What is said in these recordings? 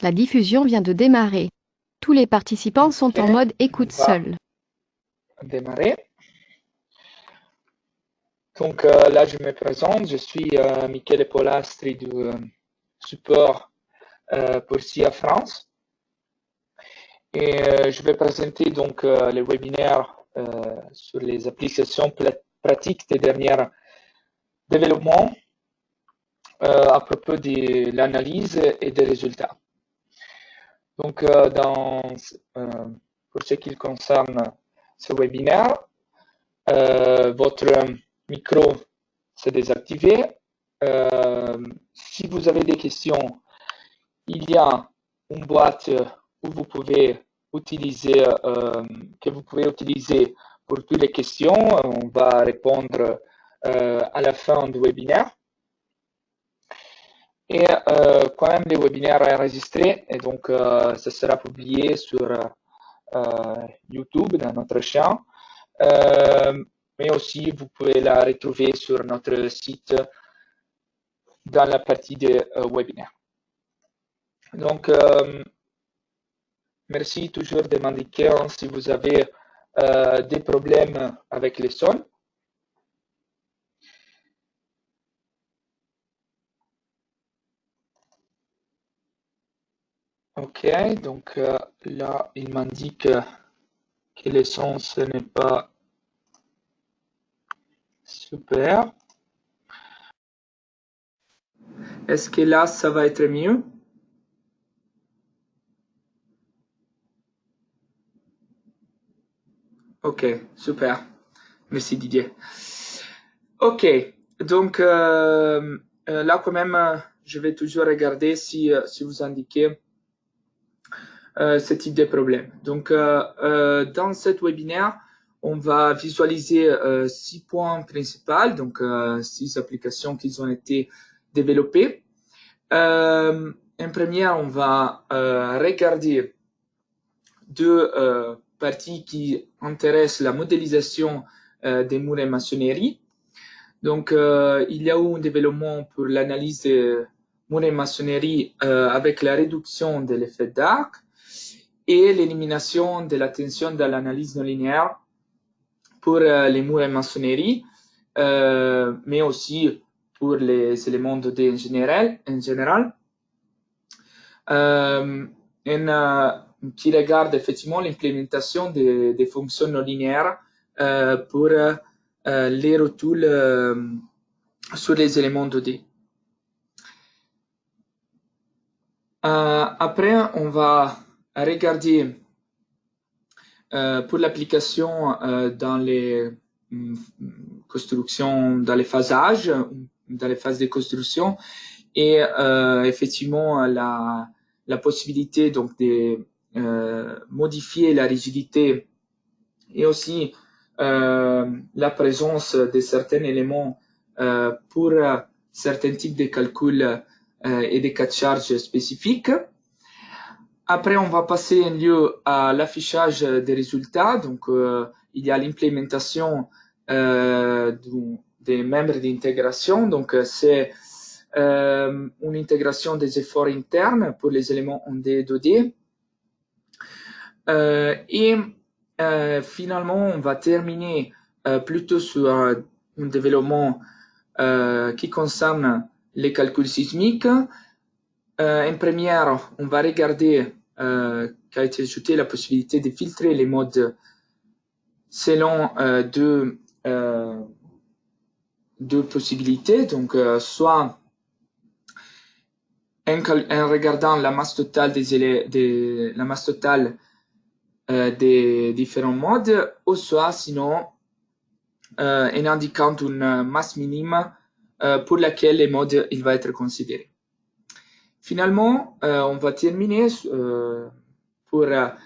La diffusion vient de démarrer. Tous les participants sont en mode écoute seul. Démarrer. Donc là, je me présente. Je suis Michele Polastri du support pour SIA France. Et je vais présenter donc les webinaires sur les applications pratiques des derniers développements à propos de l'analyse et des résultats. Donc, pour ce qui concerne ce webinaire, votre micro s'est désactivé. Si vous avez des questions, il y a une boîte où vous pouvez utiliser, que vous pouvez utiliser pour toutes les questions. On va répondre à la fin du webinaire. Et quand même, le webinaire est enregistré et donc ça sera publié sur YouTube dans notre chaîne. Mais aussi, vous pouvez la retrouver sur notre site dans la partie de webinaire. Donc, merci toujours de m'indiquer si vous avez des problèmes avec les sons. Ok, donc là, il m'indique que le son, ce n'est pas super. Est-ce que là, ça va être mieux? Ok, super. Merci Didier. Ok, donc là quand même, je vais toujours regarder si vous indiquez ce type de problème. Donc dans cet webinaire, on va visualiser 6 points principaux, donc 6 applications qui ont été développées. En première, on va regarder deux parties qui intéressent la modélisation des murs et maçonnerie. Donc, il y a eu un développement pour l'analyse des murs et maçonnerie avec la réduction de l'effet d'arc et l'élimination de la tension dans l'analyse non linéaire pour les murs et maçonnerie, mais aussi pour les éléments 2D en général. Qui regarde effectivement l'implémentation des fonctions non linéaires pour les rotules sur les éléments 2D. Après, on va regarder pour l'application dans les constructions, dans les phasages, dans les phases de construction, et effectivement la possibilité donc de modifier la rigidité et aussi la présence de certains éléments pour certains types de calculs et de cas de charge spécifiques. Après, on va passer un lieu à l'affichage des résultats. Donc, il y a l'implémentation des membres d'intégration. Donc, c'est une intégration des efforts internes pour les éléments 1D et 2D. Et finalement, on va terminer plutôt sur un développement qui concerne les calculs sismiques. En première, on va regarder qu'a été ajoutée la possibilité de filtrer les modes selon deux possibilités. Donc, soit en regardant la masse totale la masse totale des différents modes, ou soit sinon en indiquant une masse minime pour laquelle le mode il va être considéré. Finalement, on va terminer pour la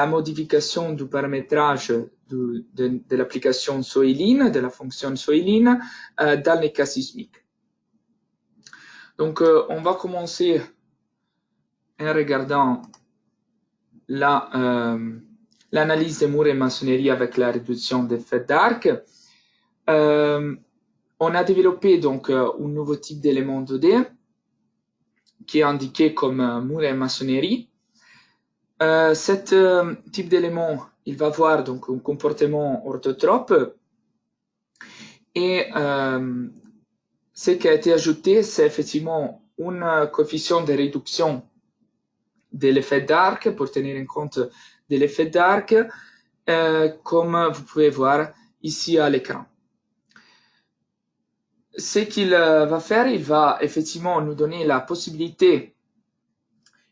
modification du paramétrage de l'application Soilin, de la fonction Soilin, dans les cas sismiques. Donc, on va commencer en regardant l'analyse des murs et maçonnerie avec la réduction d'effet d'arc. On a développé donc un nouveau type d'élément 2D qui est indiqué comme mur et maçonnerie. Cet type d'élément, il va avoir donc un comportement orthotrope et ce qui a été ajouté, c'est effectivement un coefficient de réduction de l'effet d'arc pour tenir en compte de l'effet d'arc, comme vous pouvez voir ici à l'écran. Ce qu'il va faire, il va effectivement nous donner la possibilité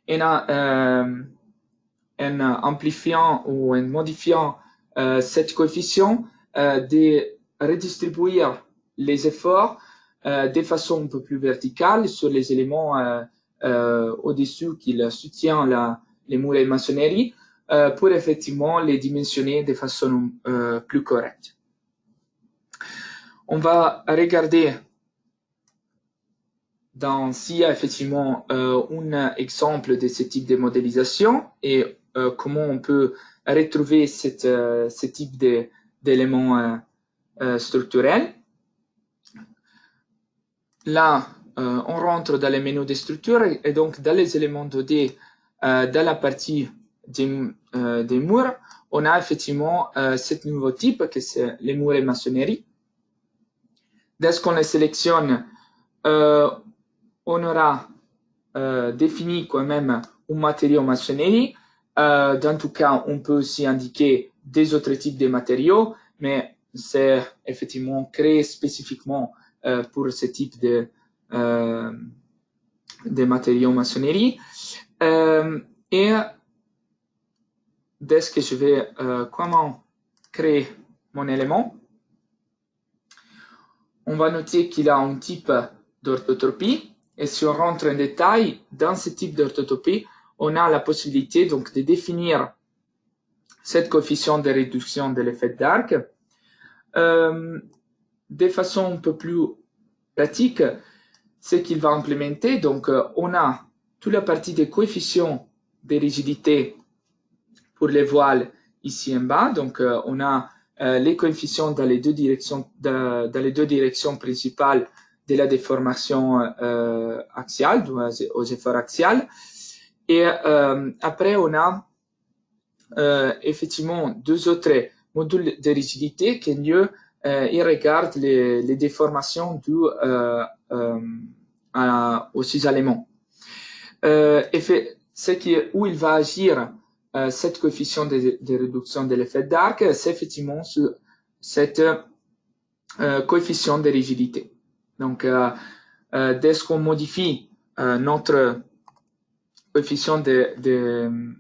en amplifiant ou en modifiant cet coefficient de redistribuer les efforts de façon un peu plus verticale sur les éléments au-dessus qui soutiennent les murs et maçonnerie pour effectivement les dimensionner de façon plus correcte. On va regarder s'il y a effectivement un exemple de ce type de modélisation et comment on peut retrouver ce type d'éléments structurels. Là, on rentre dans les menus de structure et donc dans les éléments 2D, dans la partie des murs, on a effectivement ce nouveau type que c'est les murs et maçonnerie. Dès qu'on les sélectionne, on aura défini quand même un matériau maçonnerie. Dans tout cas, on peut aussi indiquer des autres types de matériaux, mais c'est effectivement créé spécifiquement pour ce type de matériaux maçonnerie. Et dès que je vais comment créer mon élément, on va noter qu'il a un type d'orthotropie. Et si on rentre en détail dans ce type d'orthotropie, on a la possibilité donc de définir cette coefficient de réduction de l'effet d'arc. De façon un peu plus pratique, ce qu'il va implémenter, donc on a toute la partie des coefficients de rigidité pour les voiles ici en bas. Donc on a les coefficients dans les deux directions principales de la déformation axiale, aux efforts axiales. Et après, on a effectivement deux autres modules de rigidité qui, eux, ils regardent les déformations dues aux cisaillements. Où il va agir cette coefficient de réduction de l'effet d'arc, c'est effectivement sur cette coefficient de rigidité. Donc, dès qu'on modifie notre coefficient de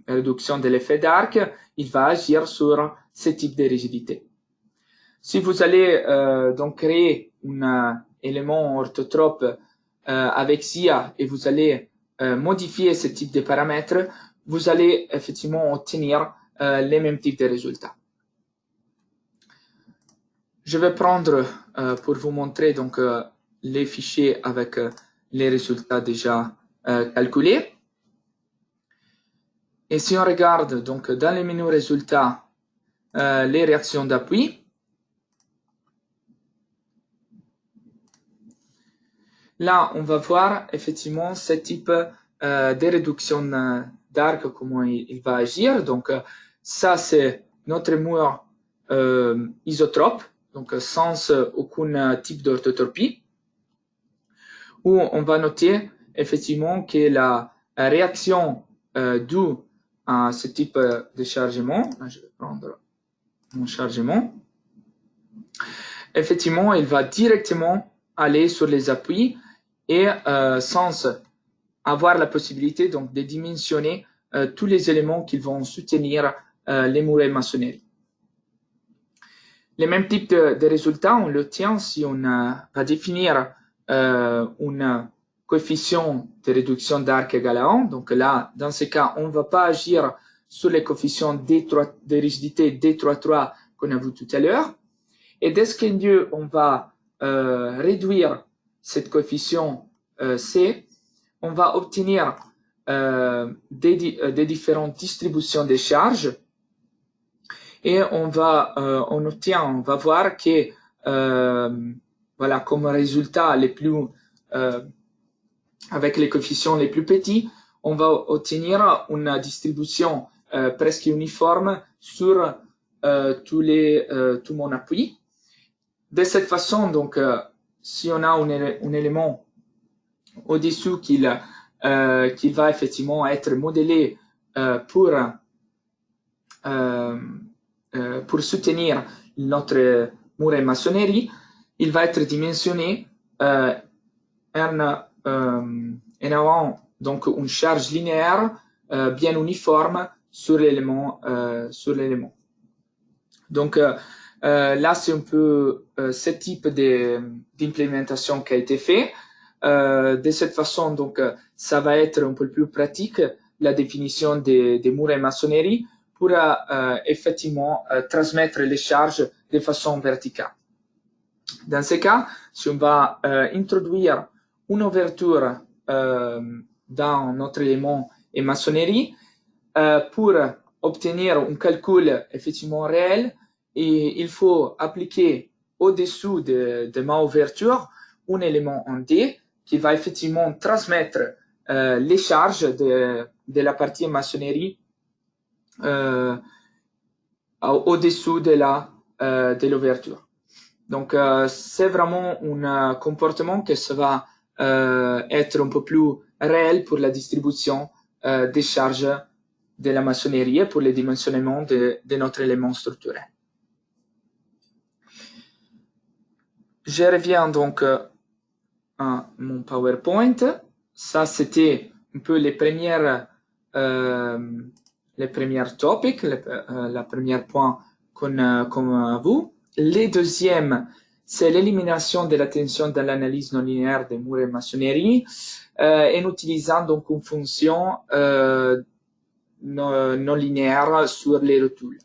réduction de l'effet d'arc, il va agir sur ce type de rigidité. Si vous allez donc créer un élément orthotrope avec SIA et vous allez modifier ce type de paramètres, vous allez effectivement obtenir les mêmes types de résultats. Je vais prendre pour vous montrer donc les fichiers avec les résultats déjà calculés. Et si on regarde donc dans les menus résultats les réactions d'appui, là on va voir effectivement ce type de réduction d'arc, comment il va agir. Donc ça c'est notre mur isotrope, donc sans aucun type d'orthotropie, où on va noter effectivement que la réaction due à ce type de chargement, là, je vais prendre mon chargement, effectivement il va directement aller sur les appuis et sans avoir la possibilité donc de dimensionner tous les éléments qui vont soutenir les murs et maçonnerie. Les mêmes types de résultats, on l'obtient si on va définir un coefficient de réduction d'arc égal à 1. Donc là, dans ce cas, on ne va pas agir sur les coefficients de rigidité D3,3 qu'on a vu tout à l'heure. Et dès ce lieu, on va réduire cette coefficient C, on va obtenir des différentes distributions des charges. Et on va voir que voilà, comme résultat les plus avec les coefficients les plus petits, on va obtenir une distribution presque uniforme sur tout mon appui. De cette façon, donc, si on a un élément au-dessous qu'il va effectivement être modélé pour soutenir notre mur et maçonnerie, il va être dimensionné en avant donc une charge linéaire bien uniforme sur l'élément. Donc là, c'est un peu ce type d'implémentation qui a été fait. De cette façon, donc, ça va être un peu plus pratique, la définition des murs et maçonnerie pour effectivement transmettre les charges de façon verticale. Dans ce cas, si on va introduire une ouverture dans notre élément et maçonnerie, pour obtenir un calcul effectivement réel, et il faut appliquer au-dessous de ma ouverture un élément en D qui va effectivement transmettre les charges de la partie maçonnerie au-dessous de l'ouverture. Donc, c'est vraiment un comportement que ça va être un peu plus réel pour la distribution des charges de la maçonnerie et pour le dimensionnement de notre élément structurel. Je reviens donc à mon PowerPoint. Ça, c'était un peu les premières topics, la première point comme vous. Les deuxièmes, c'est l'élimination de la tension dans l'analyse non linéaire des murs et maçonnerie en utilisant donc une fonction non linéaire sur les rotules.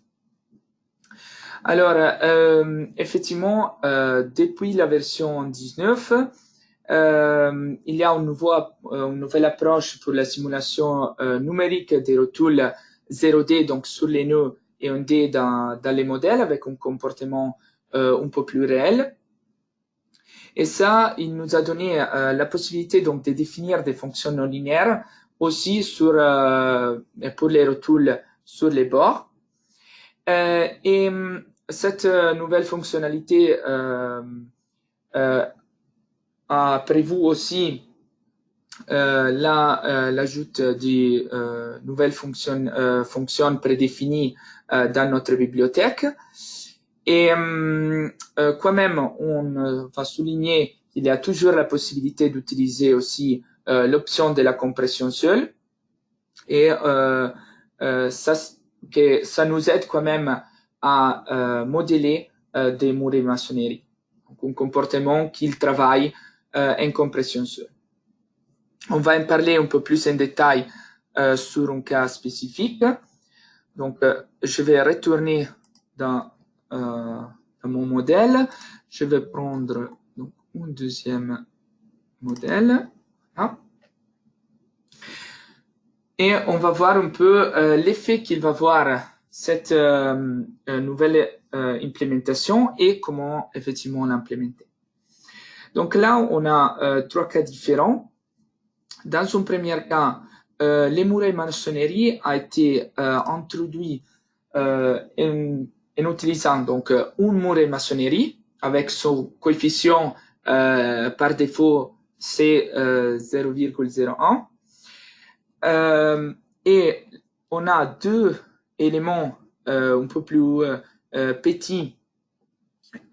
Alors, effectivement, depuis la version 19, il y a une nouvelle approche pour la simulation numérique des rotules 0D, donc sur les nœuds, et un D dans les modèles, avec un comportement un peu plus réel. Et ça, il nous a donné la possibilité donc de définir des fonctions non linéaires aussi pour les rotules sur les bords. Et cette nouvelle fonctionnalité a prévu aussi l'ajout de nouvelles fonctions prédéfinies dans notre bibliothèque. Et quand même, on va souligner qu'il y a toujours la possibilité d'utiliser aussi l'option de la compression seule. Et ça nous aide quand même à modéler des murs de maçonnerie. Donc, un comportement qu'il travaille en compression seule. On va en parler un peu plus en détail sur un cas spécifique. Donc, je vais retourner dans mon modèle. Je vais prendre donc, un deuxième modèle. Voilà. Et on va voir un peu l'effet qu'il va avoir cette nouvelle implémentation et comment effectivement l'implémenter. Donc là, on a trois cas différents. Dans un premier cas, les murs et maçonnerie a été introduit en utilisant donc un mur et maçonnerie avec son coefficient par défaut c'est 0,01. Et on a deux éléments un peu plus petits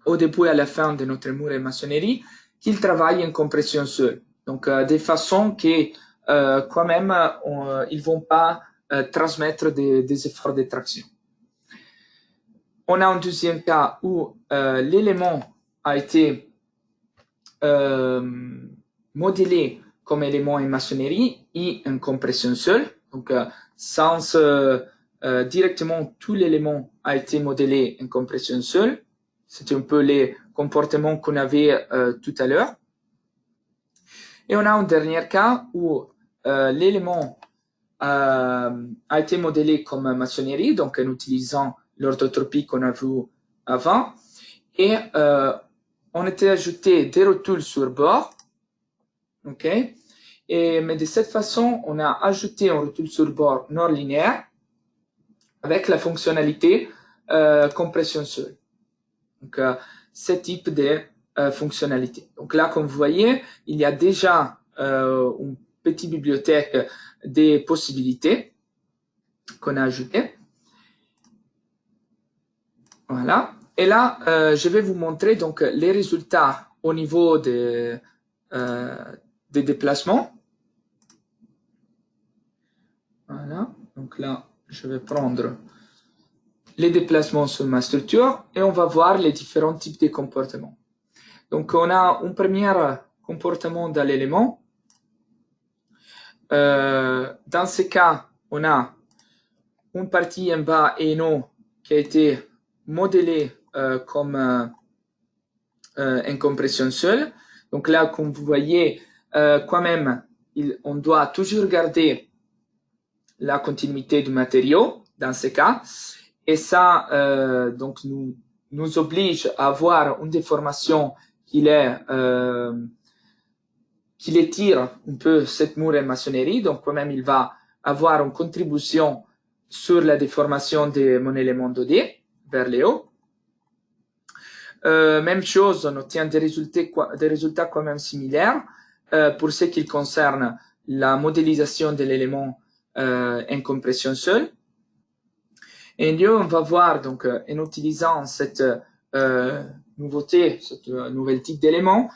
au début et à la fin de notre mur et maçonnerie qui travaillent en compression seule. Donc, de façon que quand même, ils vont pas transmettre des efforts de traction. On a un deuxième cas où l'élément a été modélé comme élément en maçonnerie et en compression seule. Donc, sans directement tout l'élément a été modélé en compression seule. C'était un peu les comportements qu'on avait tout à l'heure. Et on a un dernier cas où l'élément a été modélé comme maçonnerie, donc en utilisant l'orthotropie qu'on a vu avant. Et on était ajouté des rotules sur bord. Okay. Mais de cette façon, on a ajouté un retour sur bord non linéaire avec la fonctionnalité compression seule. Donc, ce type de fonctionnalité. Donc là, comme vous voyez, il y a déjà une petite bibliothèque des possibilités qu'on a ajoutées. Voilà. Et là, je vais vous montrer donc les résultats au niveau des déplacements. Voilà. Donc là, je vais prendre les déplacements sur ma structure et on va voir les différents types de comportements. Donc, on a un premier comportement dans l'élément. Dans ce cas, on a une partie en bas et en haut qui a été modélée comme une compression seule. Donc là, comme vous voyez, quand même, on doit toujours garder la continuité du matériau dans ce cas. Et ça, donc, nous oblige à avoir une déformation qui étire un peu cette mur en maçonnerie. Donc, quand même, il va avoir une contribution sur la déformation de mon élément 2D vers le haut. Même chose, on obtient des résultats quand même similaires pour ce qui concerne la modélisation de l'élément en compression seule. Et nous, on va voir, donc, en utilisant cette nouveauté, cette nouvel type d'élément,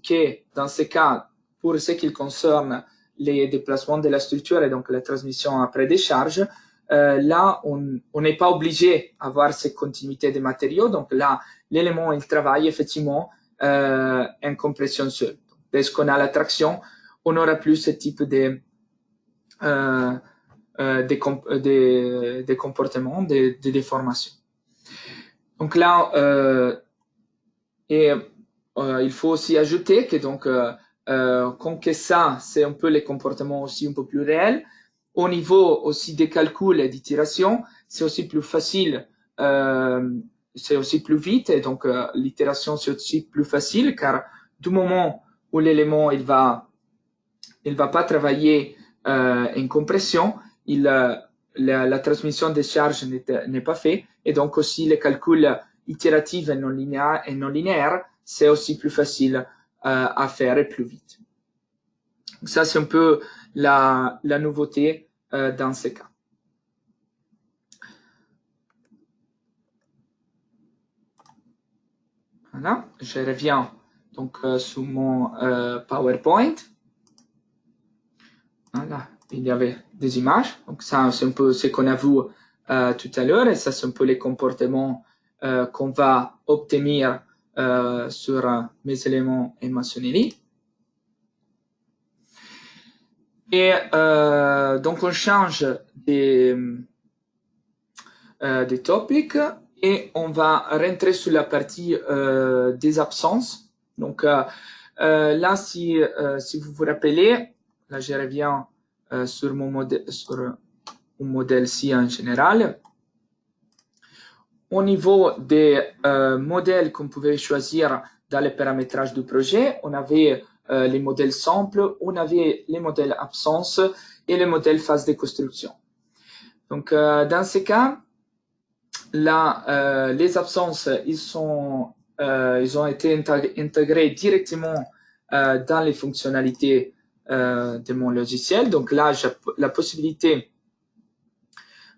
qui, dans ce cas, pour ce qui concerne les déplacements de la structure et donc la transmission après décharge, là, on n'est pas obligé d'avoir cette continuité des matériaux. Donc là, l'élément, il travaille effectivement en compression seule. Dès qu'on a la traction, on n'aura plus ce type de comportements, de déformations. Donc là, il faut aussi ajouter que donc, comme que ça, c'est un peu les comportements aussi un peu plus réels. Au niveau aussi des calculs et d'itération, c'est aussi plus facile, c'est aussi plus vite, et donc l'itération c'est aussi plus facile, car du moment où l'élément il va pas travailler en compression, la transmission des charges n'est pas faite, et donc aussi les calculs itératifs et non linéaires, c'est aussi plus facile à faire et plus vite. Donc ça, c'est un peu la nouveauté dans ce cas. Voilà, je reviens donc sur mon PowerPoint. Voilà, il y avait des images. Donc ça, c'est un peu ce qu'on a vu tout à l'heure, et ça, c'est un peu les comportements qu'on va obtenir sur mes éléments en maçonnerie. Et donc, on change des topics et on va rentrer sur la partie des absences. Donc, là, si vous vous rappelez, là, je reviens sur mon modèle, sur un modèle-ci en général. Au niveau des modèles qu'on pouvait choisir dans le paramétrage du projet, on avait les modèles simples, on avait les modèles absence et les modèles phase de construction. Donc, dans ce cas, là, les absences, ils ont été intégrés directement dans les fonctionnalités de mon logiciel. Donc là, j'ai la possibilité,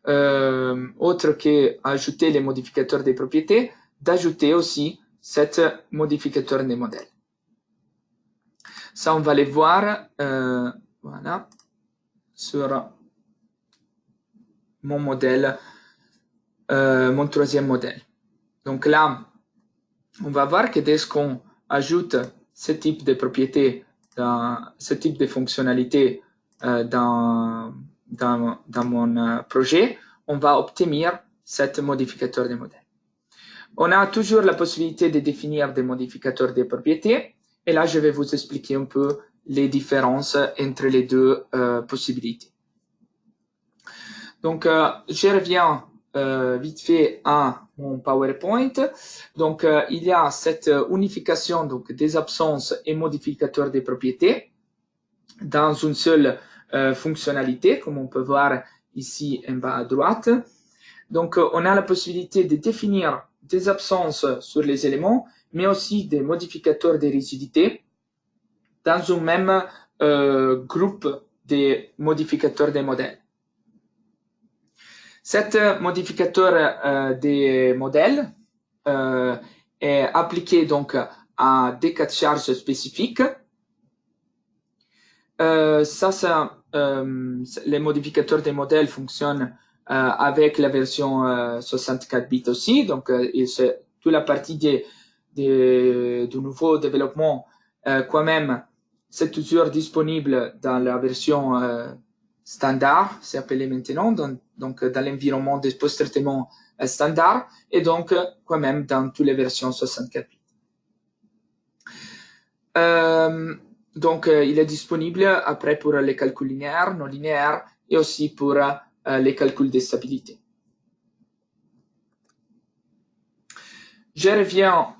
autre qu'ajouter les modificateurs des propriétés, d'ajouter aussi cet modificateur des modèles. Ça, on va les voir voilà, sur mon modèle, mon troisième modèle. Donc là, on va voir que dès qu'on ajoute ce type de propriétés, ce type de fonctionnalité dans mon projet, on va obtenir cet modificateur de modèle. On a toujours la possibilité de définir des modificateurs de propriétés. Et là, je vais vous expliquer un peu les différences entre les deux possibilités. Donc, je reviens vite fait à mon PowerPoint. Donc, il y a cette unification donc, des absences et modificateurs des propriétés. dans une seule fonctionnalité, comme on peut voir ici en bas à droite. Donc, on a la possibilité de définir des absences sur les éléments, mais aussi des modificateurs de rigidité dans un même groupe de modificateurs des modèles. Cet modificateur des modèles est appliqué donc à des cas de charge spécifiques. Les modificateurs des modèles fonctionnent avec la version 64 bits aussi. Donc, toute la partie du nouveau développement, quand même, c'est toujours disponible dans la version standard, c'est appelé maintenant, donc dans l'environnement de post-traitement standard, et donc quand même dans toutes les versions 64 bits. Donc, il est disponible après pour les calculs linéaires, non linéaires, et aussi pour les calculs de stabilité. Je reviens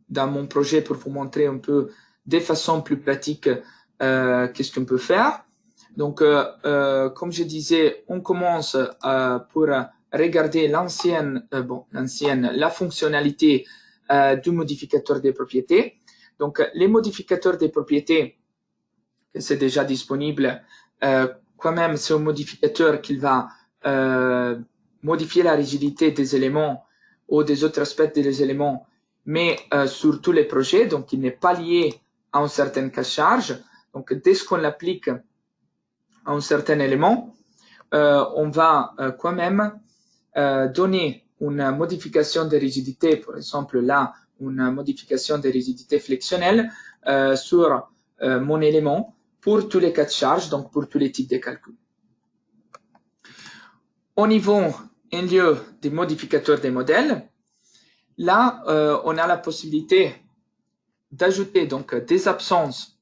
dans mon projet pour vous montrer un peu de façon plus pratique qu'est-ce qu'on peut faire. Donc, comme je disais, on commence pour regarder la fonctionnalité du modificateur des propriétés. Donc, les modificateurs des propriétés, c'est déjà disponible, quand même, c'est un modificateur qui va modifier la rigidité des éléments ou des autres aspects des éléments, mais sur tous les projets, donc il n'est pas lié à un certain cas de charge. Donc, dès qu'on l'applique à un certain élément, on va quand même donner une modification de rigidité, par exemple là, une modification de rigidité flexionnelle sur mon élément pour tous les cas de charge, donc pour tous les types de calculs. Au niveau, en lieu des modificateurs des modèles, là, on a la possibilité d'ajouter donc des absences.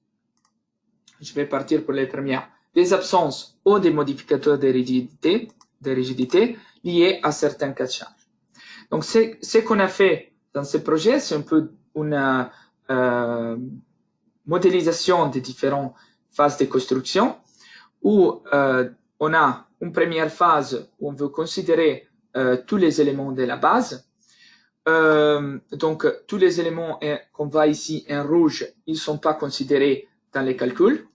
Je vais partir pour les premières. Des absences ou des modificateurs de rigidité liés à certains cas de charge. Donc, ce qu'on a fait dans ce projet, c'est un peu une modélisation des différentes phases de construction où on a une première phase où on veut considérer tous les éléments de la base. Donc, tous les éléments qu'on voit ici en rouge, ils ne sont pas considérés dans les calculs.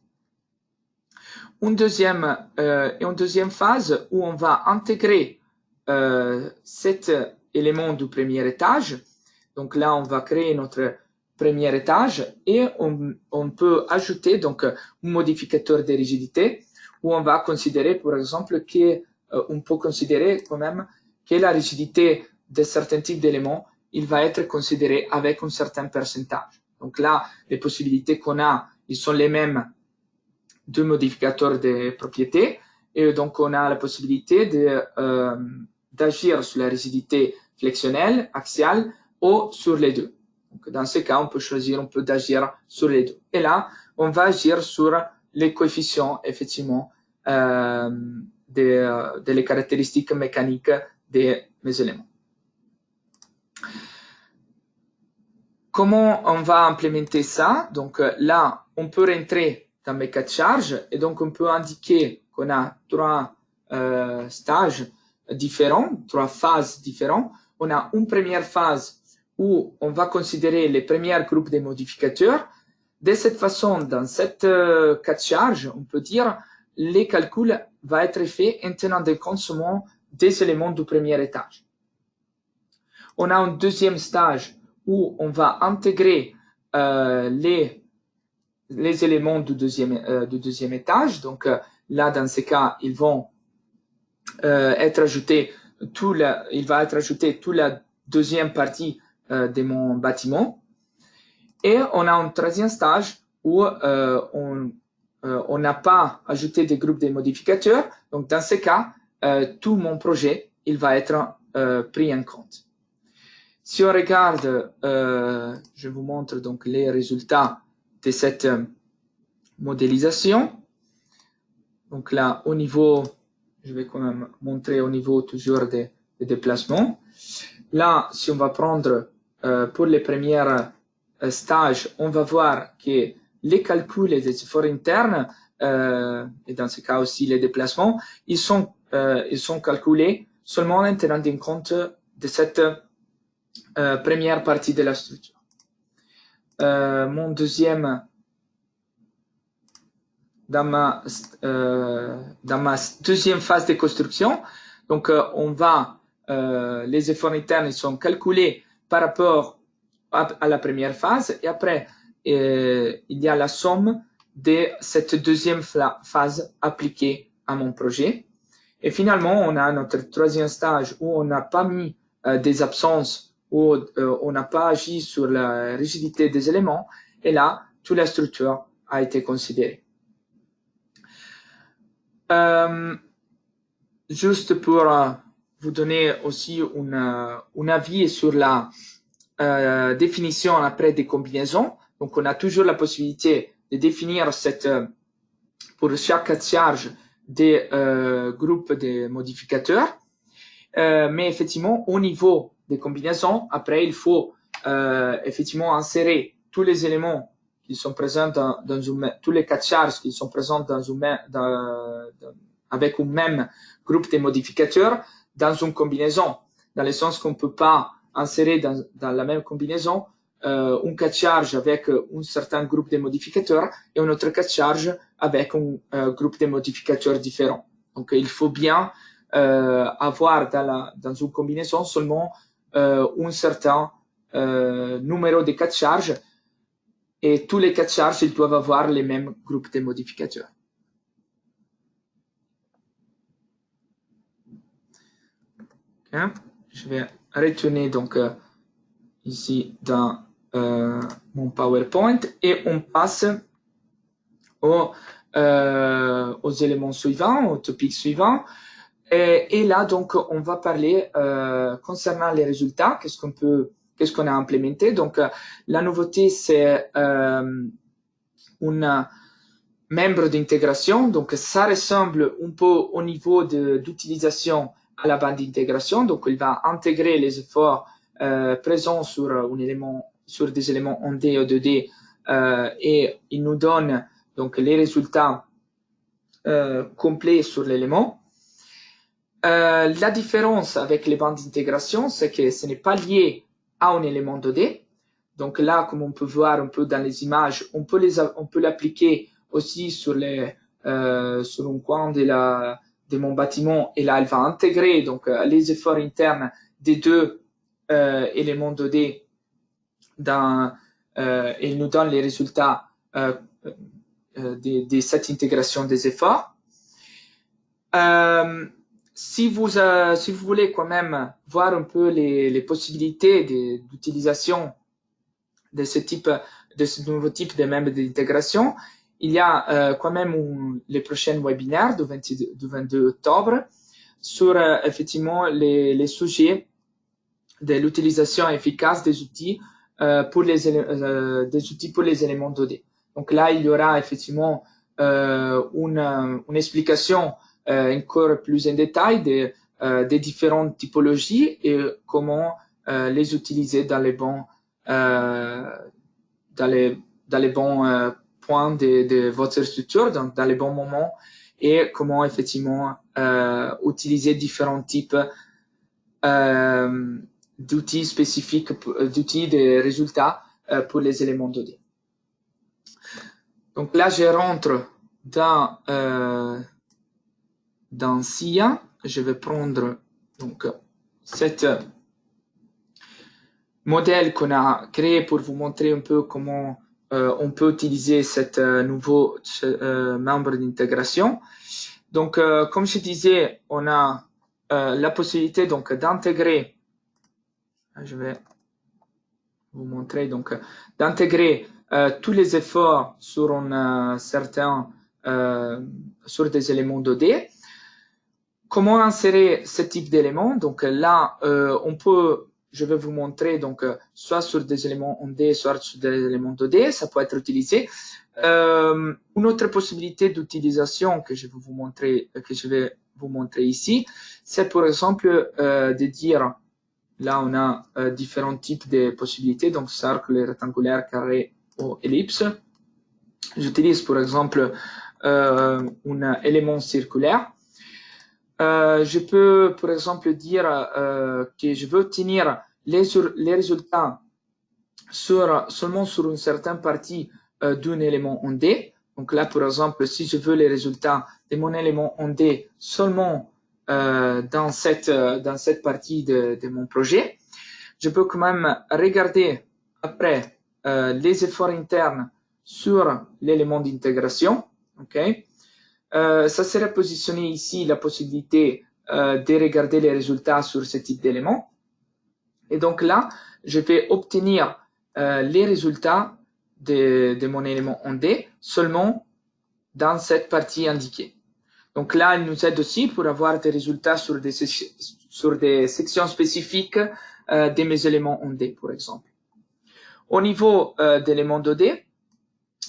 Une deuxième phase où on va intégrer cet élément du premier étage. Donc là, on va créer notre premier étage et on peut ajouter donc un modificateur de rigidité où on va considérer, par exemple, on peut considérer quand même que la rigidité de certains types d'éléments, il va être considéré avec un certain pourcentage. Donc là, les possibilités qu'on a, ils sont les mêmes du modificateur de propriétés et donc on a la possibilité d'agir sur la rigidité flexionnelle, axiale ou sur les deux. Donc, dans ce cas, on peut choisir, on peut agir sur les deux. Et là, on va agir sur les coefficients, effectivement, des caractéristiques mécaniques de mes éléments. Comment on va implémenter ça? Donc là, on peut rentrer dans mes cas de charge et donc on peut indiquer qu'on a trois stages différents, trois phases différentes. On a une première phase où on va considérer les premiers groupes de modificateurs. De cette façon, dans cette cas de charge, on peut dire les calculs vont être faits en tenant compte des éléments du premier étage. On a un deuxième stage où on va intégrer les éléments du deuxième étage. Donc là, dans ce cas, ils vont être ajoutés il va être ajouté toute la deuxième partie de mon bâtiment. Et on a un troisième stage où on n'a pas ajouté des groupes de modificateurs. Donc dans ce cas, tout mon projet, il va être pris en compte. Si on regarde, je vous montre donc les résultats de cette modélisation. Donc là, au niveau, je vais quand même montrer au niveau toujours des déplacements. Là, si on va prendre pour les premiers stages, on va voir que les calculs et les efforts internes, et dans ce cas aussi les déplacements, ils sont calculés seulement en tenant compte de cette première partie de la structure. Mon deuxième, dans ma deuxième phase de construction, donc on va, les efforts internes ils sont calculés par rapport à la première phase, et après il y a la somme de cette deuxième phase appliquée à mon projet. Et finalement, on a notre troisième stage où on n'a pas mis des absences, où on n'a pas agi sur la rigidité des éléments, et là, toute la structure a été considérée. Juste pour vous donner aussi un avis sur la définition après des combinaisons. Donc, on a toujours la possibilité de définir pour chaque cas de charge des groupes de modificateurs. Mais effectivement, au niveau des combinaisons, après, il faut effectivement insérer tous les éléments qui sont présents tous les cas de charge qui sont présents avec un même groupe de modificateurs dans une combinaison, dans le sens qu'on ne peut pas insérer dans la même combinaison un cas de charge avec un certain groupe de modificateurs et un autre cas de charge avec un groupe de modificateurs différents. Donc, il faut bien avoir dans une combinaison seulement un certain numéro de cas de charge, et tous les cas de charge ils doivent avoir les mêmes groupes de modificateurs. Okay. Je vais retourner donc ici dans mon PowerPoint et on passe aux éléments suivants, au topic suivant. Et là, donc, on va parler concernant les résultats, qu'est-ce qu'on a implémenté. Donc, la nouveauté, c'est un membre d'intégration. Donc, ça ressemble un peu au niveau d'utilisation à la bande d'intégration. Donc, il va intégrer les efforts présents sur des éléments en D ou 2D et il nous donne donc les résultats complets sur l'élément. La différence avec les bandes d'intégration, c'est que ce n'est pas lié à un élément 2D. Donc là, comme on peut voir un peu dans les images, on peut l'appliquer aussi sur un coin de mon bâtiment, et là, elle va intégrer donc les efforts internes des deux éléments 2D et il nous donne les résultats de cette intégration des efforts. Si vous voulez quand même voir un peu les possibilités d'utilisation de ce nouveau type de membres d'intégration, il y a quand même les prochains webinaires du 22 octobre sur effectivement les sujets de l'utilisation efficace des outils pour les éléments 2D. Donc là, il y aura effectivement une explication encore plus en détail des différentes typologies et comment les utiliser dans les bons points de votre structure, dans les bons moments, et comment effectivement utiliser différents types d'outils spécifiques, d'outils de résultats pour les éléments 2D. Donc là, je rentre dans SIA. Je vais prendre donc cette modèle qu'on a créé pour vous montrer un peu comment on peut utiliser cette nouveau membre d'intégration. Donc, comme je disais, on a la possibilité donc d'intégrer, je vais vous montrer, donc d'intégrer tous les efforts sur sur des éléments 2D. Comment insérer ce type d'éléments? Donc là, je vais vous montrer donc soit sur des éléments en D, soit sur des éléments 2D, ça peut être utilisé. Une autre possibilité d'utilisation que je vais vous montrer ici, c'est par exemple de dire, là on a différents types de possibilités, donc cercle, rectangulaire, carré ou ellipse. j'utilise par exemple un élément circulaire. Je peux par exemple dire que je veux obtenir les résultats seulement sur une certaine partie d'un élément en D. Donc là, par exemple, si je veux les résultats de mon élément en D seulement dans cette partie de mon projet, je peux quand même regarder après les efforts internes sur l'élément d'intégration. Okay. Ça serait positionné ici la possibilité de regarder les résultats sur ce type d'éléments. Et donc là, je vais obtenir les résultats de mon élément en D seulement dans cette partie indiquée. Donc là, il nous aide aussi pour avoir des résultats sur des sections spécifiques de mes éléments en D, par exemple. Au niveau d'éléments 2D,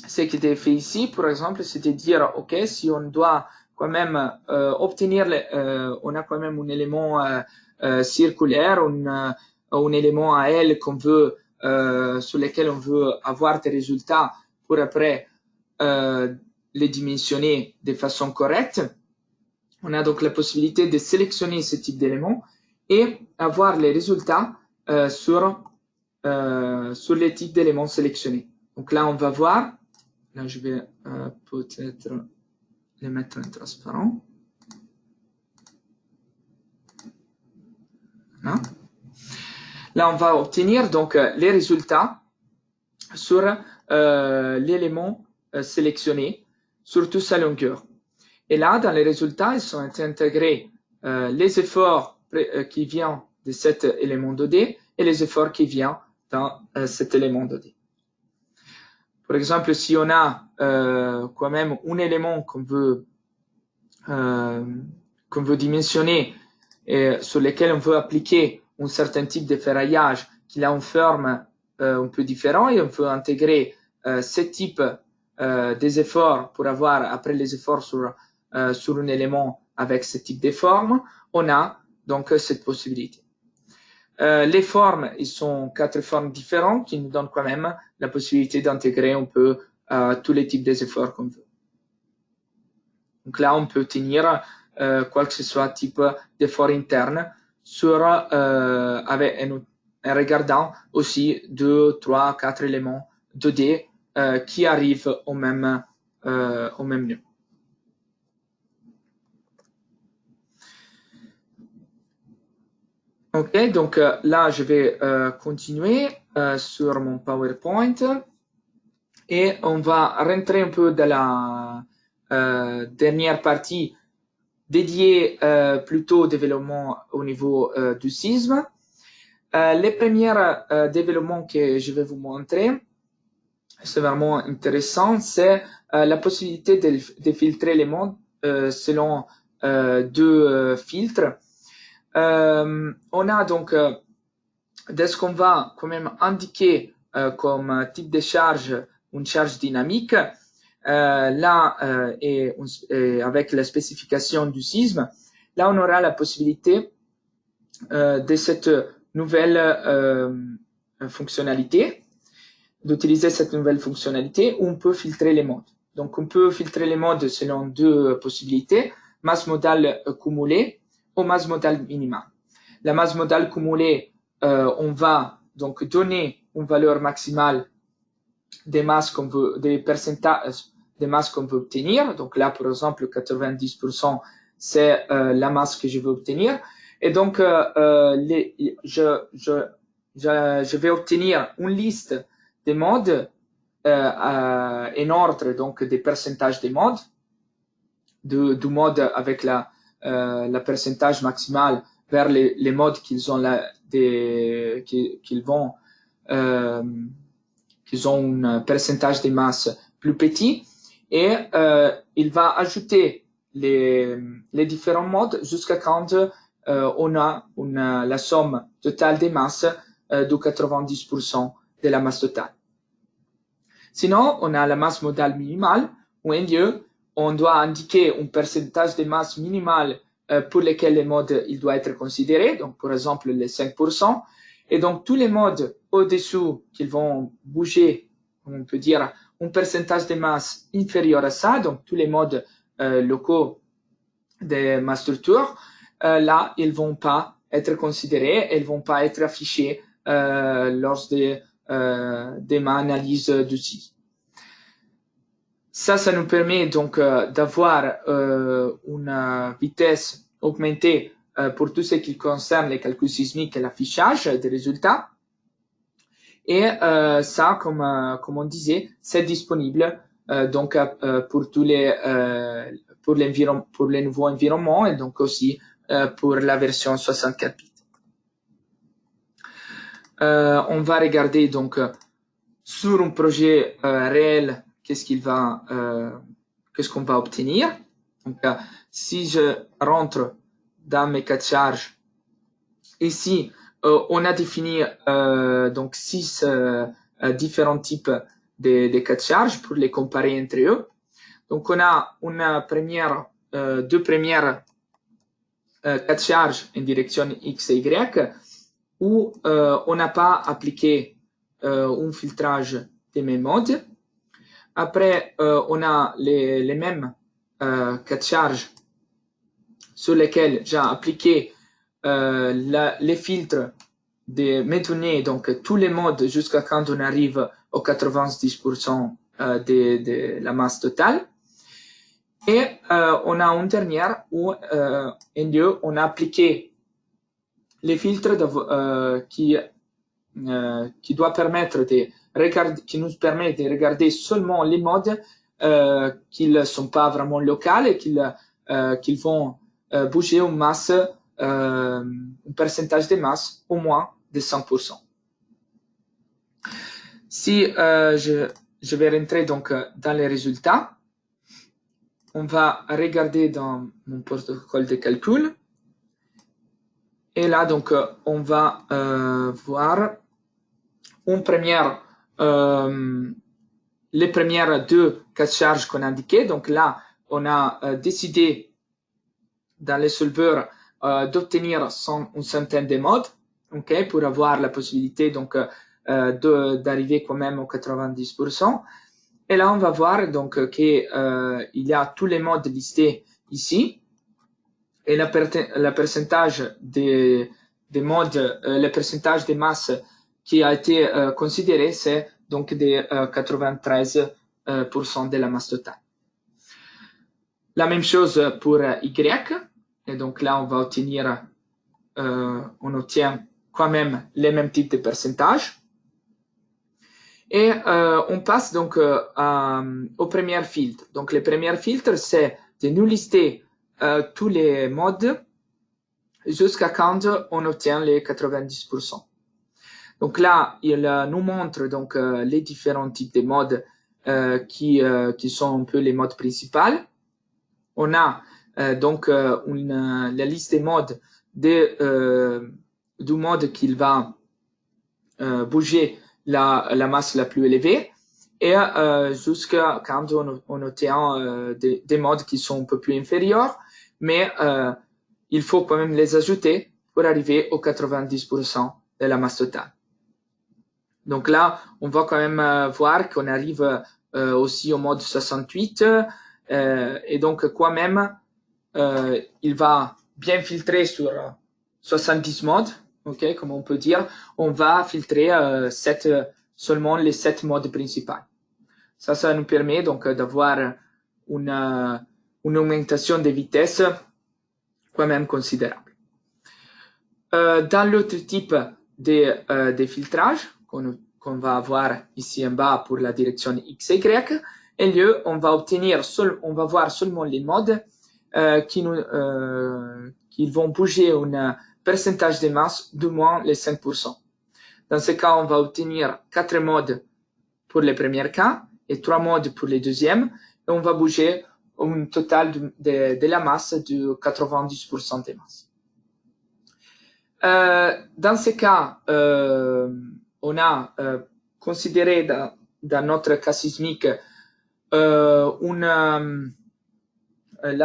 ce qui est fait ici, par exemple, c'est de dire, OK, si on doit quand même obtenir, on a quand même un élément circulaire, un élément à L qu'on veut, sur lequel on veut avoir des résultats pour après les dimensionner de façon correcte. On a donc la possibilité de sélectionner ce type d'éléments et avoir les résultats sur les types d'éléments sélectionnés. Donc là, on va voir. Là, je vais peut-être les mettre en transparent. Voilà. Là, on va obtenir donc les résultats sur l'élément sélectionné sur toute sa longueur. Et là, dans les résultats, ils sont intégrés les efforts qui viennent de cet élément 2D et les efforts qui viennent dans cet élément 2D. Par exemple, si on a quand même un élément qu'on veut dimensionner et sur lequel on veut appliquer un certain type de ferraillage qui a une forme un peu différente et on veut intégrer ce type des efforts pour avoir après les efforts sur un élément avec ce type de forme, on a donc cette possibilité. Les formes, ils sont 4 formes différentes qui nous donnent quand même la possibilité d'intégrer un peu tous les types d'efforts qu'on veut. Donc là, on peut obtenir quoi que ce soit type d'effort interne sur, en regardant aussi 2, 3, 4 éléments 2D qui arrivent au même nœud. Ok, donc là, je vais continuer sur mon PowerPoint et on va rentrer un peu dans la dernière partie dédiée plutôt au développement au niveau du sisme. Les premiers développements que je vais vous montrer, c'est vraiment intéressant, c'est la possibilité de filtrer les modes selon 2 filtres. On a donc, dès ce qu'on va quand même indiquer comme type de charge, une charge dynamique, là, et avec la spécification du sisme, là, on aura la possibilité de cette nouvelle fonctionnalité, d'utiliser cette nouvelle fonctionnalité où on peut filtrer les modes. Donc, on peut filtrer les modes selon 2 possibilités, masse modale cumulée ou masse modale minimale. La masse modale cumulée, on va donc donner une valeur maximale des masses qu'on veut, des pourcentages des masses qu'on veut obtenir. Donc là, par exemple, 90%, c'est la masse que je veux obtenir. Et donc, je vais obtenir une liste des modes en ordre, donc des pourcentages des modes, du mode avec la pourcentage maximal vers les modes qu'ils ont qu'ils ont un pourcentage de masse plus petit et il va ajouter les différents modes jusqu'à quand on a la somme totale des masses de 90% de la masse totale. Sinon, on a la masse modale minimale où en lieu, on doit indiquer un pourcentage de masse minimale pour lesquels les modes il doit être considéré, donc par exemple les 5%, et donc tous les modes au-dessous qui vont bouger, on peut dire un pourcentage de masse inférieur à ça, donc tous les modes locaux de ma structure, là, ils vont pas être considérés, ils vont pas être affichés lors de ma analyse d'outils. Ça nous permet donc d'avoir une vitesse augmentée pour tout ce qui concerne les calculs sismiques et l'affichage des résultats. Et ça, comme on disait, c'est disponible donc pour tous les pour les nouveaux environnements et donc aussi pour la version 64 bits. On va regarder donc sur un projet réel qu'est-ce qu'on va obtenir. Donc si je rentre dans mes cas de charge, ici on a défini donc 6 différents types de cas de charge pour les comparer entre eux. Donc on a deux premières cas de charge en direction X et Y où on n'a pas appliqué un filtrage des mêmes modes. Après, on a les mêmes cas de charge sur lesquels j'ai appliqué les filtres de mes données, donc tous les modes jusqu'à quand on arrive aux 90% de la masse totale. Et on a une dernière où en lieu on a appliqué les filtres qui doit permettre de regarder, qui nous permet de regarder seulement les modes qui ne sont pas vraiment locaux et qui vont bouger une masse, un pourcentage de masse au moins de 100%. Si je vais rentrer donc dans les résultats, on va regarder dans mon protocole de calcul. Et là, donc, on va voir les premières deux cas de charge qu'on a indiquées. Donc là, on a décidé dans les solveurs d'obtenir une centaine de modes, okay, pour avoir la possibilité donc d'arriver quand même aux 90%. Et là, on va voir donc qu'il y a tous les modes listés ici. Et le pourcentage des modes, le pourcentage de masse qui a été considéré, c'est donc de 93% de la masse totale. La même chose pour Y. Et donc là, on obtient quand même les mêmes types de pourcentages. Et on passe donc au premier filtre. Donc le premier filtre, c'est de nous lister tous les modes jusqu'à quand on obtient les 90%. Donc là, il nous montre donc les différents types de modes qui sont un peu les modes principaux. On a donc la liste des modes du mode qui va bouger la masse la plus élevée et jusqu'à quand on obtient des modes qui sont un peu plus inférieurs, mais il faut quand même les ajouter pour arriver aux 90% de la masse totale. Donc là, on va quand même voir qu'on arrive aussi au mode 68 et donc quand même il va bien filtrer sur 70 modes, okay, comme on peut dire, on va filtrer seulement les 7 modes principaux. Ça nous permet donc d'avoir une augmentation de vitesse quand même considérable. Dans l'autre type de filtrage qu'on va avoir ici en bas pour la direction X et Y, et lieu, on va voir seulement les modes qui vont bouger un pourcentage de masse de moins les 5%. Dans ce cas, on va obtenir 4 modes pour les premiers cas et 3 modes pour les deuxièmes, et on va bouger un total de la masse de 90% de masse. Dans ce cas, on a considéré dans notre cas sismique la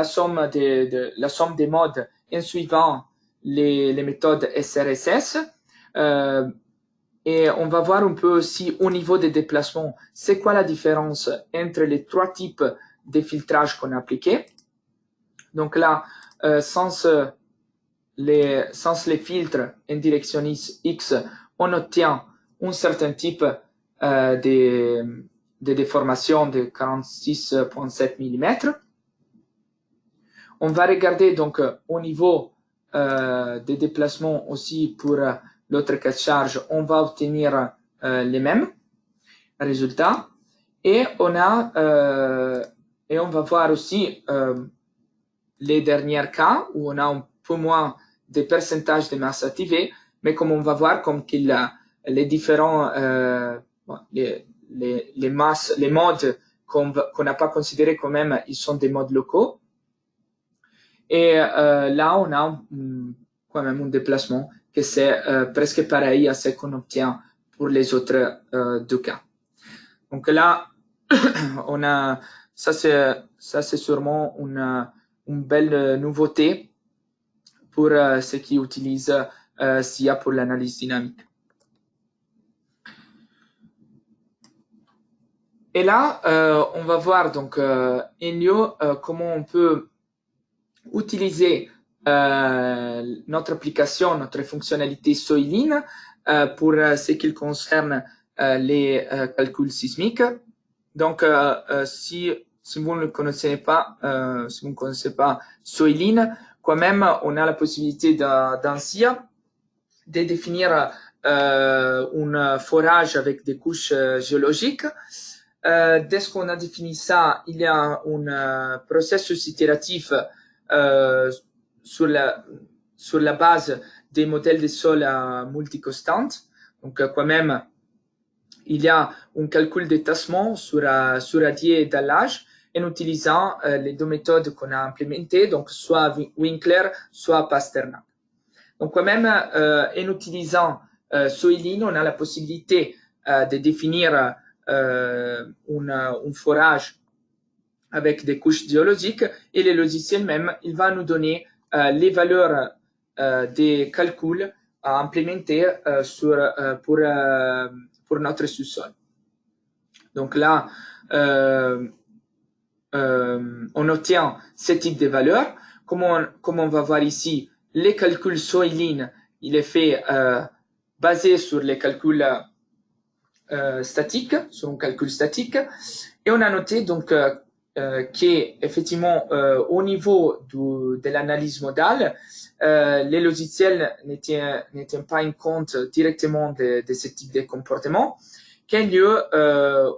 somme des modes en suivant les méthodes SRSS. Et on va voir un peu aussi au niveau des déplacements, c'est quoi la différence entre les trois types de filtrage qu'on a appliqués. Donc là, sans les filtres en direction X, on obtient un certain type de déformation de 46,7 mm. On va regarder donc au niveau des déplacements aussi pour l'autre cas de charge, on va obtenir les mêmes résultats. Et on va voir aussi les derniers cas où on a un peu moins de pourcentage de masse activée, mais comme on va voir, comme les différents les masses, les modes qu'on n'a pas considérés quand même, ils sont des modes locaux. Et là, on a quand même un déplacement que c'est presque pareil à ce qu'on obtient pour les autres deux cas. Donc là, on a ça c'est sûrement une belle nouveauté pour ceux qui utilisent SIA pour l'analyse dynamique. Et là, on va voir donc Enio comment on peut utiliser notre application, notre fonctionnalité Soiline pour ce qui concerne les calculs sismiques. Donc, si vous ne connaissez pas, Soiline, quand même, on a la possibilité dans SIA de définir un forage avec des couches géologiques. Dès qu'on a défini ça, il y a un processus itératif sur la base des modèles de sol à multiconstantes. Donc, quand même, il y a un calcul de tassement sur radier et dallage en utilisant les deux méthodes qu'on a implémentées, donc soit Winkler, soit Pasternak. Donc, quand même, en utilisant Soiline, on a la possibilité de définir un forage avec des couches géologiques et le logiciel même, il va nous donner les valeurs des calculs à implémenter pour notre sous-sol. Donc là, on obtient ce type de valeurs. Comme on va voir ici, les calculs Soiline, il est fait basé sur les calculs statiques, sur un calcul statique. Et on a noté donc qu'effectivement, au niveau de l'analyse modale, les logiciels ne tiennent pas en compte directement de ce type de comportement. Qu'un lieu,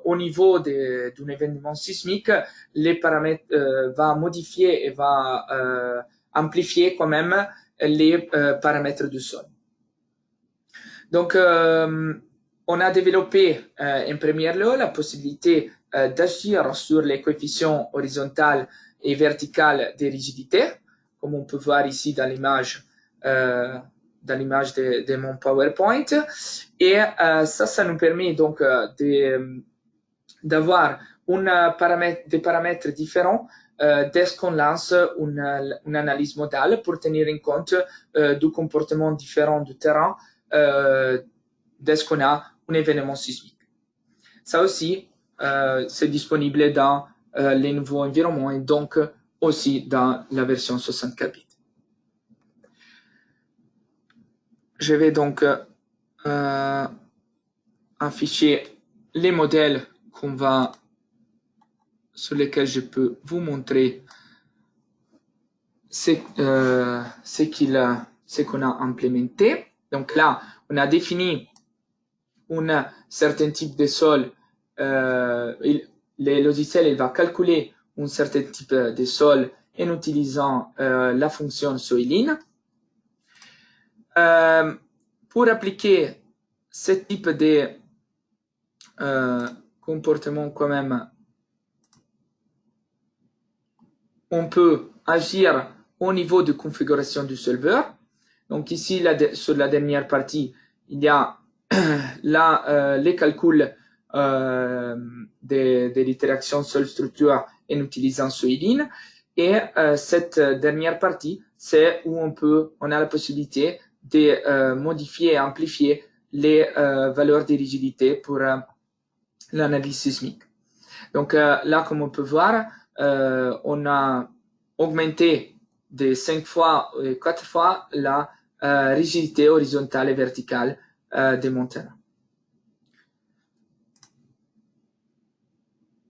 au niveau d'un événement sismique, les paramètres va modifier et va amplifier quand même les paramètres du sol. Donc, on a développé en premier lieu la possibilité d'agir sur les coefficients horizontaux et verticaux des rigidités, comme on peut voir ici dans l'image de mon PowerPoint. Et ça nous permet donc d'avoir des paramètres différents dès qu'on lance une analyse modale pour tenir en compte du comportement différent du terrain dès qu'on a un événement sismique. Ça aussi, c'est disponible dans les nouveaux environnements et donc aussi dans la version 64 bits. Je vais donc afficher les modèles sur lesquels je peux vous montrer ce qu'on a implémenté. Donc là, on a défini un certain type de sol. Le logiciel il va calculer un certain type de sol en utilisant la fonction Soiline. Pour appliquer ce type de comportement quand même, on peut agir au niveau de configuration du solveur. Donc ici, sur la dernière partie, il y a les calculs de l'interaction sol-structure en utilisant Soiline. Et cette dernière partie, c'est où on a la possibilité de modifier et amplifier les valeurs de rigidité pour l'analyse sismique. Donc là, comme on peut voir, on a augmenté de 5 fois et 4 fois la rigidité horizontale et verticale de mon terrain.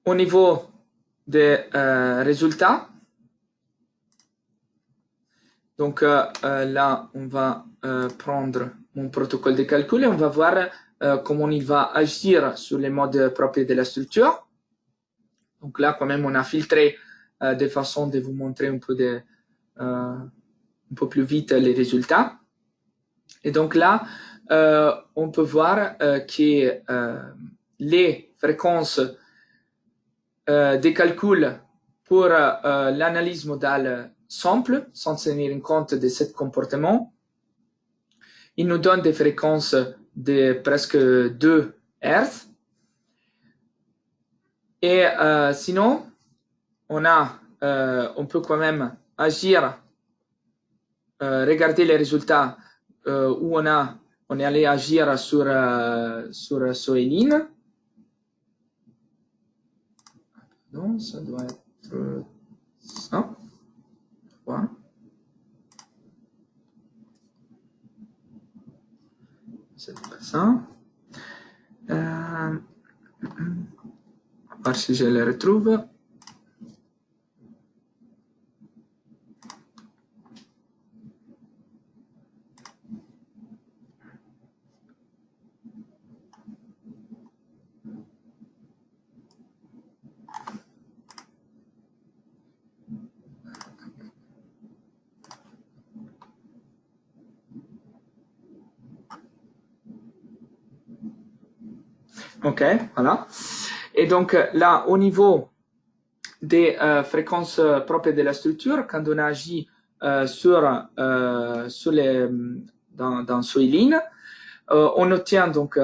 Au niveau des résultats, donc là, on va prendre mon protocole de calcul et on va voir comment il va agir sur les modes propres de la structure. Donc là, quand même, on a filtré de façon de vous montrer un peu plus vite les résultats. Et donc là, on peut voir que les fréquences des calculs pour l'analyse modale simple, sans tenir compte de ce comportement, il nous donne des fréquences de presque 2 Hz. Et sinon, on peut quand même agir, regarder les résultats où on est allé agir sur Soeline. Non, ça doit être ça. Voilà. C'est pas ça. Voir si je les retrouve. Ok, voilà. Et donc là, au niveau des fréquences propres de la structure, quand on agit dans Soeline, on obtient donc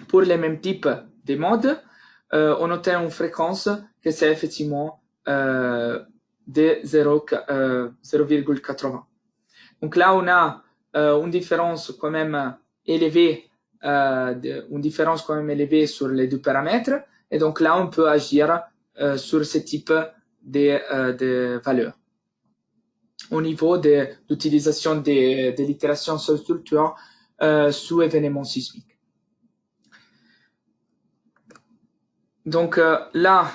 pour les mêmes types de modes, on obtient une fréquence que c'est effectivement de 0,80. Donc là, on a une différence quand même élevée, sur les deux paramètres. Et donc là, on peut agir sur ce type de valeurs. Au niveau de l'utilisation de l'itération sur structure sous événements sismiques. Donc là,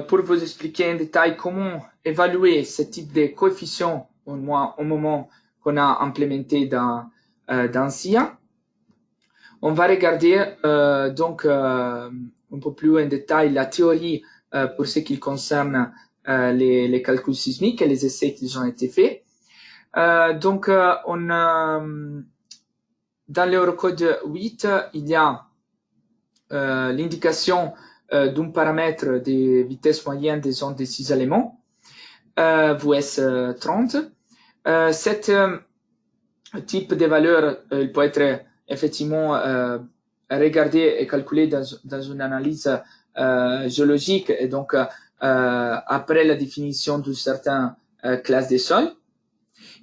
pour vous expliquer en détail comment évaluer ce type de coefficient au moment qu'on a implémenté dans SIA, on va regarder donc un peu plus en détail la théorie pour ce qui concerne les calculs sismiques et les essais qui ont été faits. Donc, dans l'Eurocode 8, il y a l'indication d'un paramètre de vitesse moyenne des ondes de cisaillement, VS30. Cet type de valeur, il peut être effectivement regardé et calculé dans une analyse géologique et donc après la définition d'une certaine classe des sols.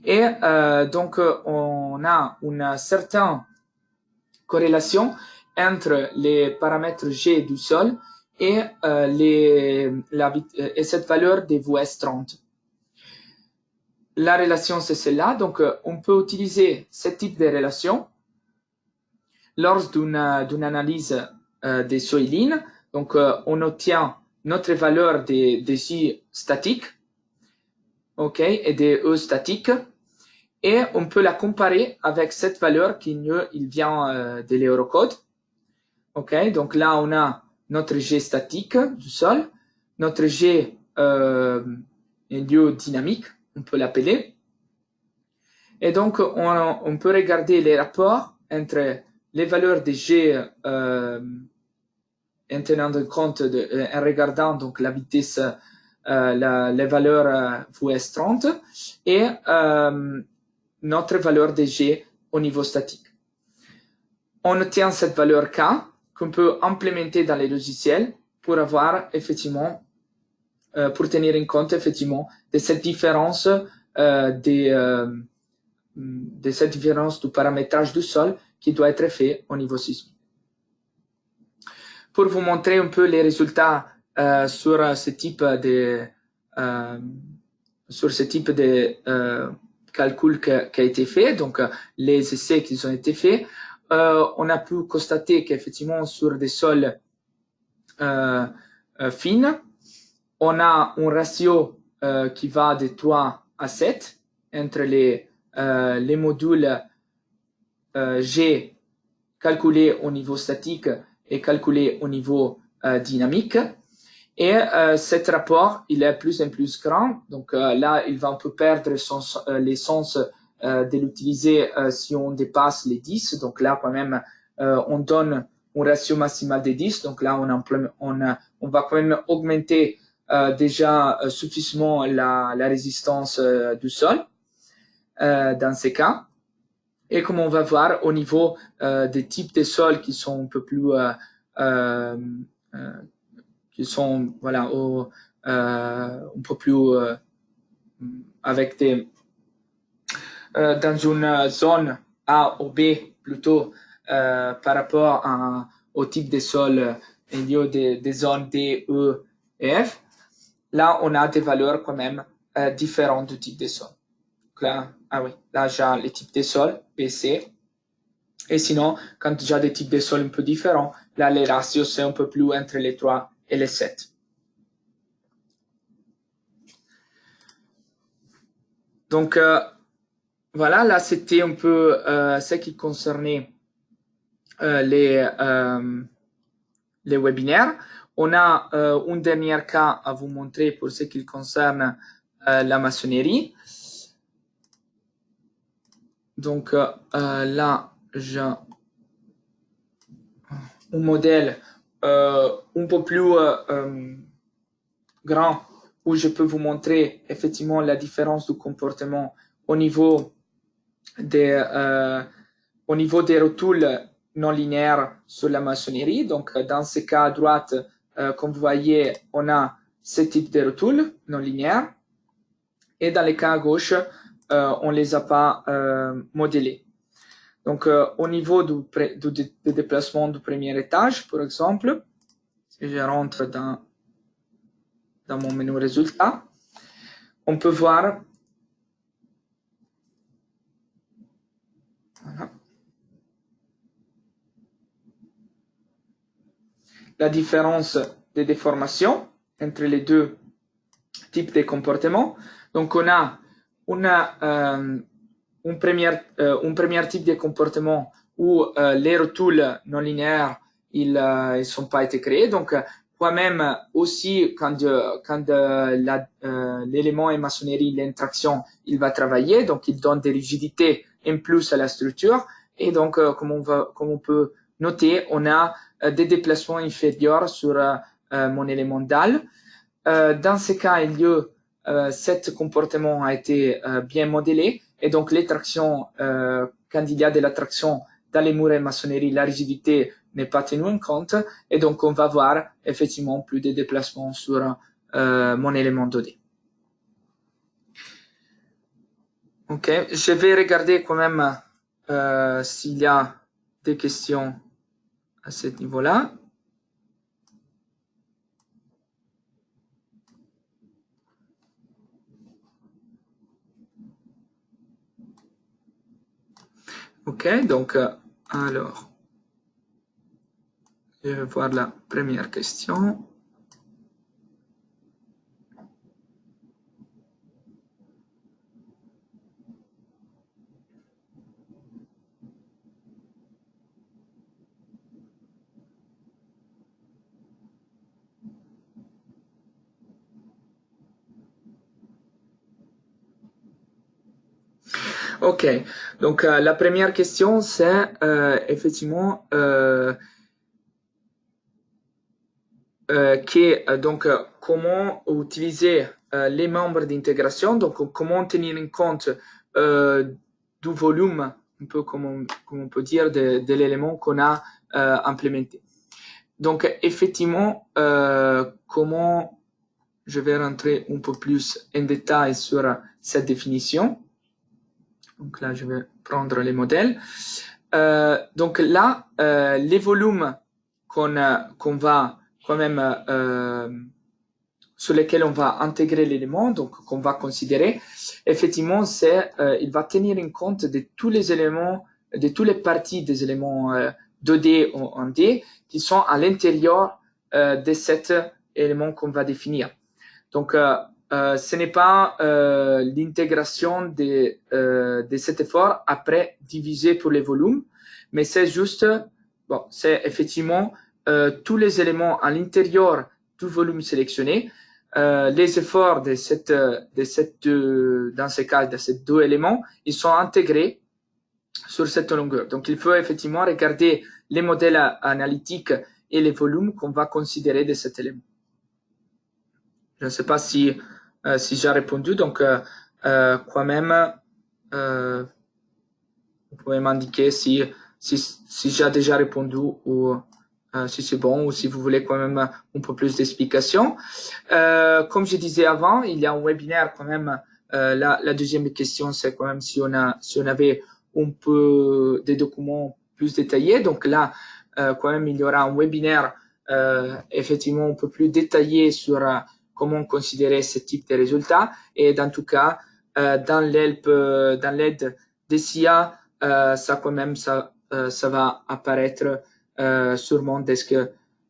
Et donc on a une certaine corrélation entre les paramètres G du sol et cette valeur de VS30. La relation, c'est celle-là. Donc, on peut utiliser ce type de relation lors d'une analyse des Soeline. Donc, on obtient notre valeur de J statique, ok, et de E statique, et on peut la comparer avec cette valeur qui vient de l'Eurocode. Ok, donc là, on a notre G statique du sol, notre G lieu dynamique, on peut l'appeler. Et donc, on peut regarder les rapports entre les valeurs de G en tenant compte en regardant donc la vitesse, les valeurs VS30 et notre valeur de G au niveau statique. On obtient cette valeur K qu'on peut implémenter dans les logiciels pour avoir effectivement pour tenir en compte effectivement de cette différence du paramétrage du sol qui doit être fait au niveau sismique. Pour vous montrer un peu les résultats sur ce type de calcul qui a été fait, donc les essais qui ont été faits, on a pu constater qu'effectivement sur des sols fines, on a un ratio qui va de 3 à 7 entre les modules G calculés au niveau statique et calculés au niveau dynamique. Et cet rapport, il est plus en plus grand. Donc là, il va un peu perdre l'essence de l'utiliser si on dépasse les 10. Donc là, quand même, on donne un ratio maximal de 10. Donc là, on va quand même augmenter déjà suffisamment la résistance du sol dans ces cas. Et comme on va voir au niveau des types de sols qui sont un peu plus qui sont voilà un peu plus avec des dans une zone A ou B plutôt par rapport au type de sol au lieu des zones D, E et F. Là, on a des valeurs quand même différentes du type de sol. Là, ah oui, là j'ai les types de sol B, C. Et sinon, quand j'ai des types de sol un peu différents, là les ratios c'est un peu plus entre les 3 et les 7. Donc voilà, là c'était un peu ce qui concernait les webinaires. On a un dernier cas à vous montrer pour ce qui concerne la maçonnerie. Donc là, j'ai un modèle un peu plus grand où je peux vous montrer effectivement la différence du comportement au niveau des rotules non linéaires sur la maçonnerie. Donc dans ce cas à droite, comme vous voyez, on a ce type de rotules non linéaires. Et dans les cas à gauche, on ne les a pas modélés. Donc, au niveau du déplacement du premier étage, par exemple, si je rentre dans mon menu résultat, on peut voir voilà, la différence de déformation entre les deux types de comportements. Donc, on a un premier type de comportement où les rotules non linéaires ils sont pas été créés. Donc quand même aussi quand l'élément en maçonnerie, l'interaction, il va travailler, donc il donne des rigidités en plus à la structure. Et donc comme on peut noter, on a des déplacements inférieurs sur mon élément dalle. Dans ce cas, cet comportement a été bien modélé. Et donc, les tractions, quand il y a de la traction dans les murs et maçonnerie, la rigidité n'est pas tenue en compte. Et donc, on va voir effectivement plus de déplacements sur mon élément 2D. Ok, je vais regarder quand même s'il y a des questions à ce niveau-là. Ok, donc, alors, je vais voir la première question. Ok, donc la première question c'est effectivement donc comment utiliser les membres d'intégration, donc comment tenir en compte du volume, un peu comme on peut dire, de l'élément qu'on a implémenté. Donc effectivement, comment je vais rentrer un peu plus en détail sur cette définition. Donc là, je vais prendre les modèles. Donc là, les volumes qu'on va quand même sur lesquels on va intégrer l'élément, donc qu'on va considérer, effectivement, il va tenir en compte de tous les éléments, de toutes les parties des éléments 2D ou 1D qui sont à l'intérieur de cet élément qu'on va définir. Donc, ce n'est pas l'intégration de cet effort après divisé pour les volumes, mais c'est juste, bon, c'est effectivement tous les éléments à l'intérieur du volume sélectionné, les efforts dans ce cas, de ces deux éléments, ils sont intégrés sur cette longueur. Donc, il faut effectivement regarder les modèles analytiques et les volumes qu'on va considérer de cet élément. Je ne sais pas si j'ai répondu, donc quand même, vous pouvez m'indiquer si j'ai déjà répondu ou si c'est bon ou si vous voulez quand même un peu plus d'explications. Comme je disais avant, il y a un webinaire quand même. La deuxième question, c'est quand même si on avait un peu des documents plus détaillés. Donc là, quand même, il y aura un webinaire effectivement un peu plus détaillé sur comment considérer ce type de résultats. Et dans tout cas, dans l'aide des SIA, ça quand même, ça va apparaître sûrement dès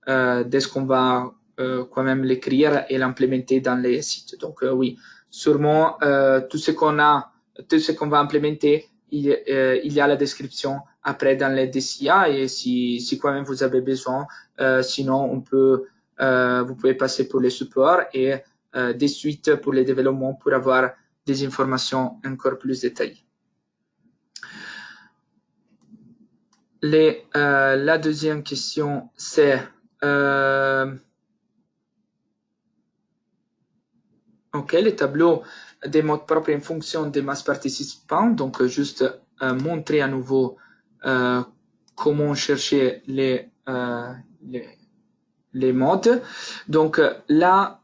qu'on va quand même l'écrire et l'implémenter dans les sites. Donc oui, sûrement tout ce qu'on va implémenter, il y a la description après dans les DCA et si quand même vous avez besoin, sinon vous pouvez passer pour les supports et des suites pour les développements pour avoir des informations encore plus détaillées. La deuxième question, c'est OK, les tableaux des modes propres en fonction des masses participants. Donc, juste montrer à nouveau comment chercher les modes. Donc, là,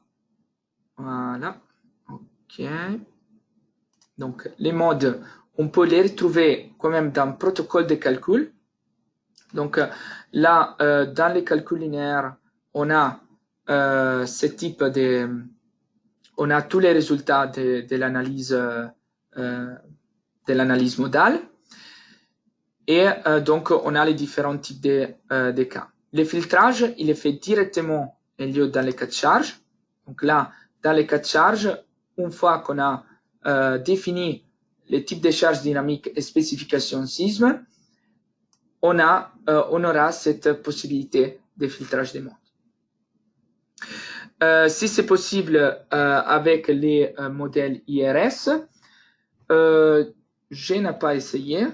voilà. OK. Donc, les modes, on peut les retrouver quand même dans le protocole de calcul. Donc, là, dans les calculs linéaires, on a ce type on a tous les résultats de l'analyse modale et donc on a les différents types de cas. Le filtrage, il est fait directement en lieu dans les cas de charge. Donc là, dans les cas de charge, une fois qu'on a défini les types de charges dynamiques et spécification sisme, on aura cette possibilité de filtrage des modes. Si c'est possible avec les modèles IRS, je n'ai pas essayé,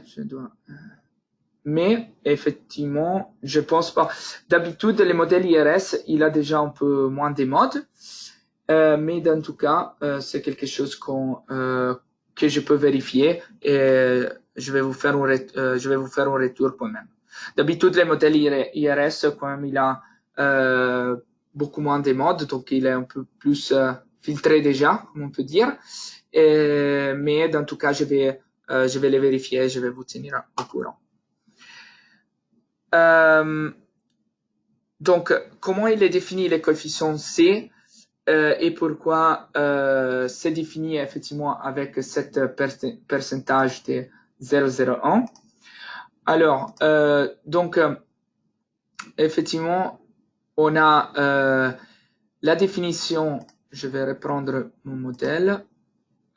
mais effectivement, je pense pas. D'habitude, les modèles IRS, il a déjà un peu moins de modes, mais dans tout cas, c'est quelque chose que je peux vérifier et je vais vous faire un retour quand même. D'habitude, les modèles IRS, quand même, il a beaucoup moins de modes, donc il est un peu plus filtré déjà, comme on peut dire. Mais dans tout cas, je vais les vérifier et je vais vous tenir au courant. Donc, comment il est défini les coefficients C et pourquoi c'est défini effectivement avec cette pourcentage de 0,01. Alors, donc, effectivement, on a la définition, je vais reprendre mon modèle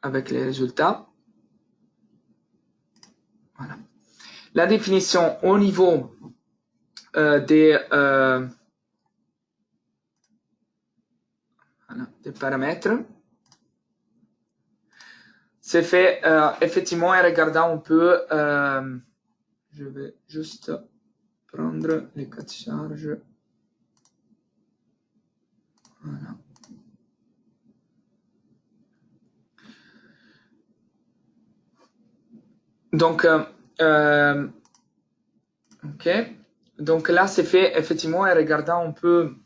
avec les résultats. Voilà. La définition au niveau des paramètres, c'est fait effectivement en regardant un peu, je vais juste prendre les cas de charge. Voilà. Donc, ok. Donc là, c'est fait effectivement en regardant un peu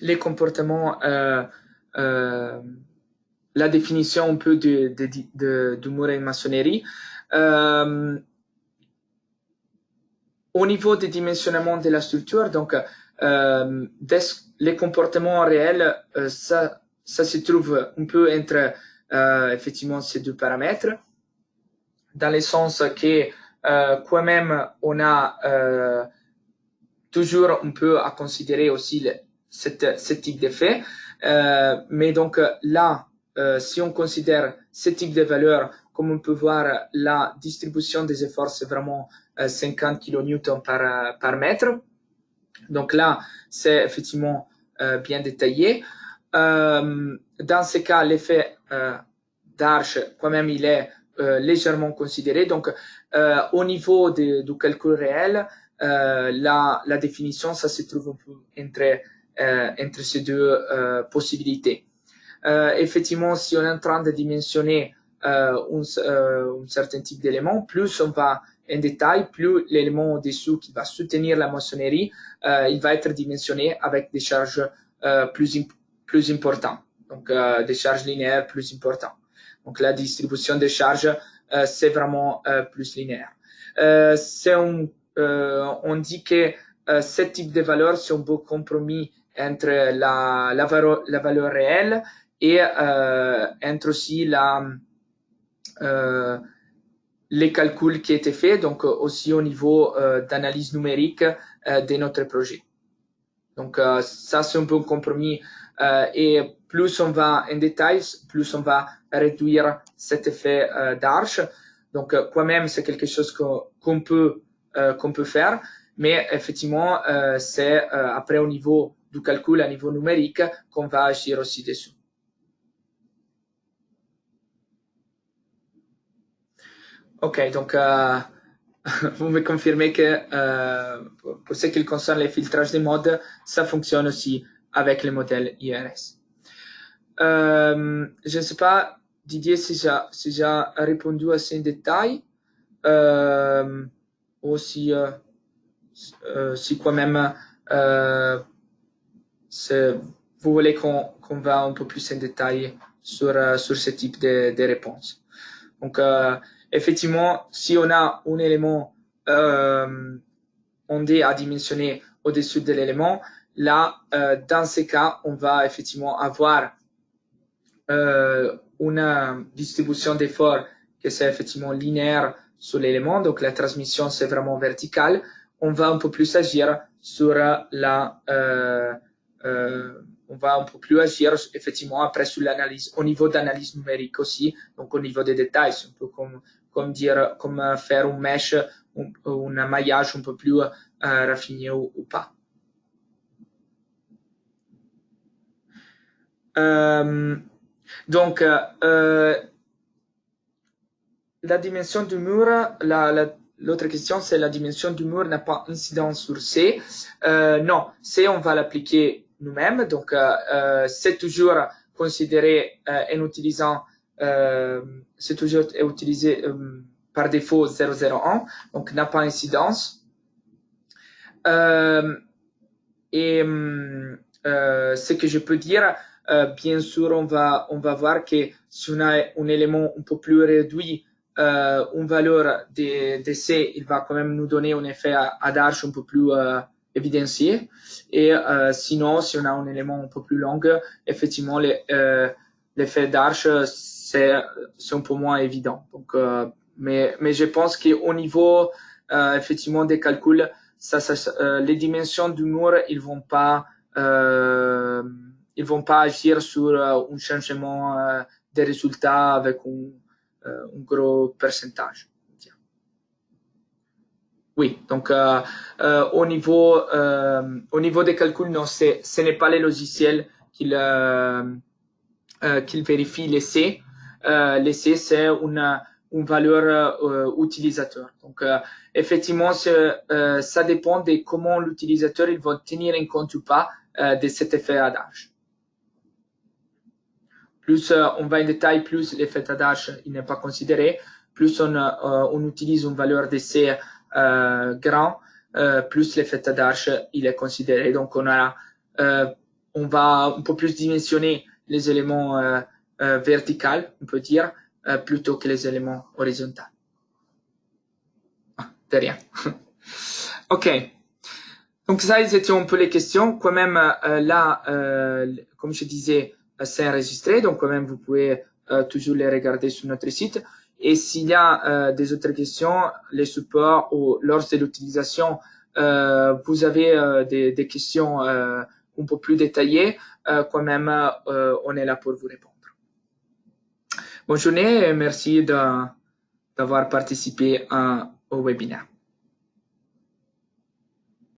les comportements, la définition un peu du mur en maçonnerie. au niveau des dimensionnements de la structure, donc les comportements réels, ça se trouve un peu entre effectivement ces deux paramètres, dans le sens que quand même on a toujours un peu à considérer aussi ce type d'effet, mais donc là, si on considère ce type de valeur, comme on peut voir, la distribution des efforts, c'est vraiment 50 kN par mètre. Donc là, c'est effectivement bien détaillé. Dans ce cas, l'effet d'Arche, quand même, il est légèrement considéré. Donc, au niveau du calcul réel, la définition, ça se trouve un peu entre ces deux possibilités. Effectivement, si on est en train de dimensionner un certain type d'élément, plus on va en détail, plus l'élément au-dessous qui va soutenir la maçonnerie, il va être dimensionné avec des charges plus importantes, donc des charges linéaires plus importantes. Donc la distribution des charges, c'est vraiment plus linéaire. On dit que ce type de valeur, c'est un beau compromis entre la valeur réelle et entre aussi les calculs qui étaient faits, donc aussi au niveau d'analyse numérique de notre projet. Donc ça, c'est un peu un compromis et plus on va en détail, plus on va réduire cet effet d'Arche. Donc quand même, c'est quelque chose qu'on peut faire, mais effectivement, c'est après au niveau du calcul, à niveau numérique, qu'on va agir aussi dessus. Ok, donc vous me confirmez que pour ce qui concerne les filtrages de mode, ça fonctionne aussi avec les modèles IRS. Je ne sais pas, Didier, si j'ai répondu assez en détail ou si quand même vous voulez qu'on va un peu plus en détail sur ce type de réponse. Donc, effectivement, si on a un élément ondé à dimensionner au-dessus de l'élément, là, dans ces cas, on va effectivement avoir une distribution d'efforts que c'est effectivement linéaire sur l'élément, donc la transmission c'est vraiment verticale. On va un peu plus agir sur on va un peu plus agir effectivement après sur l'analyse, au niveau d'analyse numérique aussi, donc au niveau des détails, c'est un peu comme faire un mesh, un maillage un peu plus raffiné ou pas. Donc, la dimension du mur, l'autre question, c'est la dimension du mur n'a pas incidence sur C. Non, C, on va l'appliquer nous-mêmes. Donc, c'est toujours considéré en utilisant, c'est toujours utilisé par défaut 001, donc n'a pas incidence. Et ce que je peux dire, bien sûr, on va voir que si on a un élément un peu plus réduit, une valeur de C, il va quand même nous donner un effet à d'Arche un peu plus évidencié. Et sinon, si on a un élément un peu plus long, effectivement, l'effet d'Arche, c'est un peu moins évident. Donc, mais je pense qu'au niveau effectivement des calculs, les dimensions du mur, ils vont pas agir sur un changement des résultats avec un gros pourcentage. Oui, donc au niveau des calculs, non, ce n'est pas les logiciels qui vérifient les C. Les C, c'est une valeur utilisateur. Donc, effectivement, ça dépend de comment l'utilisateur il va tenir en compte ou pas de cet effet d'âge. Plus on va en détail, plus l'effet d'âge il n'est pas considéré. Plus on utilise une valeur de C grand, plus l'effet d'âge il est considéré. Donc, on va un peu plus dimensionner les éléments verticaux, on peut dire, plutôt que les éléments horizontaux. Ah, de rien. Ok. Donc ça, c'était un peu les questions. Quand même, là, comme je disais, c'est enregistré, donc quand même, vous pouvez toujours les regarder sur notre site. Et s'il y a des autres questions, les supports ou lors de l'utilisation, vous avez des questions un peu plus détaillées, quand même, on est là pour vous répondre. Bonne journée et merci d'avoir participé au webinaire.